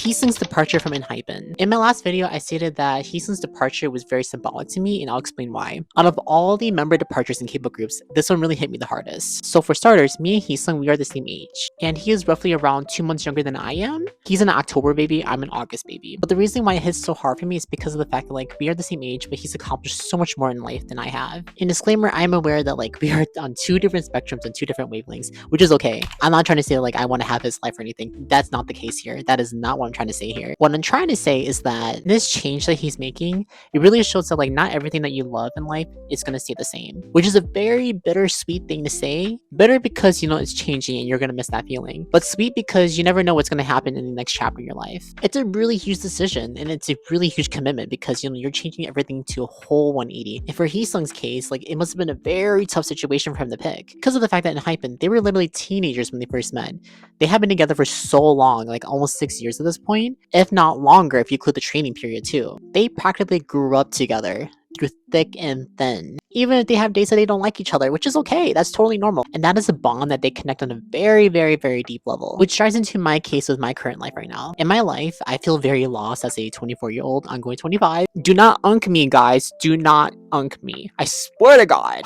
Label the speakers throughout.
Speaker 1: Heesung's departure from ENHYPEN. In my last video, I stated that Heesung's departure was very symbolic to me, and I'll explain why. Out of all the member departures in K-pop groups, this one really hit me the hardest. So for starters, me and Heesung, we are the same age, and he is roughly around 2 months younger than I am. He's an October baby, I'm an August baby. But the reason why it hits so hard for me is because of the fact that like we are the same age, but he's accomplished so much more in life than I have. In disclaimer, I am aware that like we are on 2 different spectrums and 2 different wavelengths, which is okay. I'm not trying to say like I want to have his life or anything. That's not the case here. That is not what I'm trying to say here. What I'm trying to say is that this change that he's making, it really shows that like not everything that you love in life is gonna stay the same, which is a very bittersweet thing to say. Bitter because you know it's changing and you're gonna miss that feeling, but sweet because you never know what's gonna happen in the next chapter of your life. It's a really huge decision and it's a really huge commitment because you know you're changing everything to a whole 180. And for Heesung's case, like it must have been a very tough situation for him to pick because of the fact that in ENHYPEN they were literally teenagers when they first met. They have been together for so long, like almost 6 years at this point, if not longer if you include the training period too. They practically grew up together through thick and thin. Even if they have days that they don't like each other, which is okay, that's totally normal. And that is a bond that they connect on a very, very, very deep level. Which drives into my case with my current life right now. In my life, I feel very lost as a 24-year-old. I'm going 25. Do not unk me, guys. Do not unk me. I swear to God.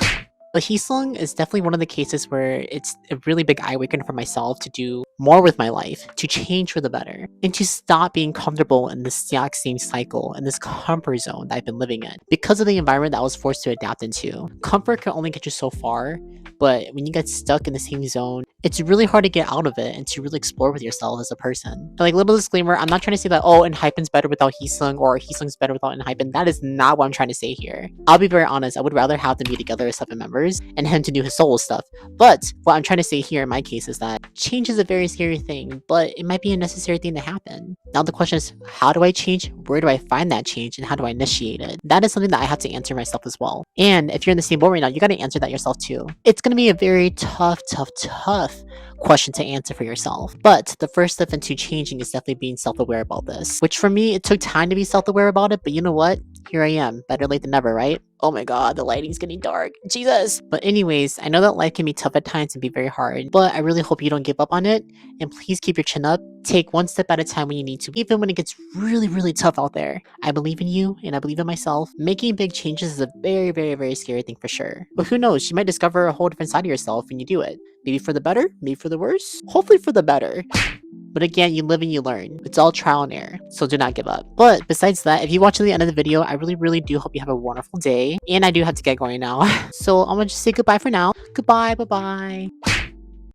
Speaker 1: But Heesung is definitely one of the cases where it's a really big eye awakener for myself to do more with my life, to change for the better, and to stop being comfortable in this exact same cycle and this comfort zone that I've been living in because of the environment that I was forced to adapt into. Comfort can only get you so far, but when you get stuck in the same zone, it's really hard to get out of it and to really explore with yourself as a person. And like little disclaimer, I'm not trying to say that oh ENHYPEN's better without Heesung or Heesung's better without ENHYPEN. That is not what I'm trying to say here. I'll be very honest, I would rather have them be together as 7 members and him to do his solo stuff. But what I'm trying to say here in my case is that change is a very scary thing, but it might be a necessary thing to happen. Now the question is, how do I change? Where do I find that change? And how do I initiate it? That is something that I have to answer myself as well. And if you're in the same boat right now, you got to answer that yourself too. It's going to be a very tough question to answer for yourself. But the first step into changing is definitely being self-aware about this. Which for me, it took time to be self-aware about it, but you know what? Here I am. Better late than never, right? Oh my god, the lighting's getting dark. Jesus! But anyways, I know that life can be tough at times and be very hard, but I really hope you don't give up on it, and please keep your chin up. Take one step at a time when you need to, even when it gets really tough out there. I believe in you, and I believe in myself. Making big changes is a very scary thing for sure. But who knows, you might discover a whole different side of yourself when you do it. Maybe for the better, maybe for the worse, hopefully for the better. But again, you live and you learn. It's all trial and error, so do not give up. But besides that, if you watch to the end of the video, I really do hope you have a wonderful day. And I do have to get going now. So I'm gonna just say goodbye for now. Goodbye, bye-bye.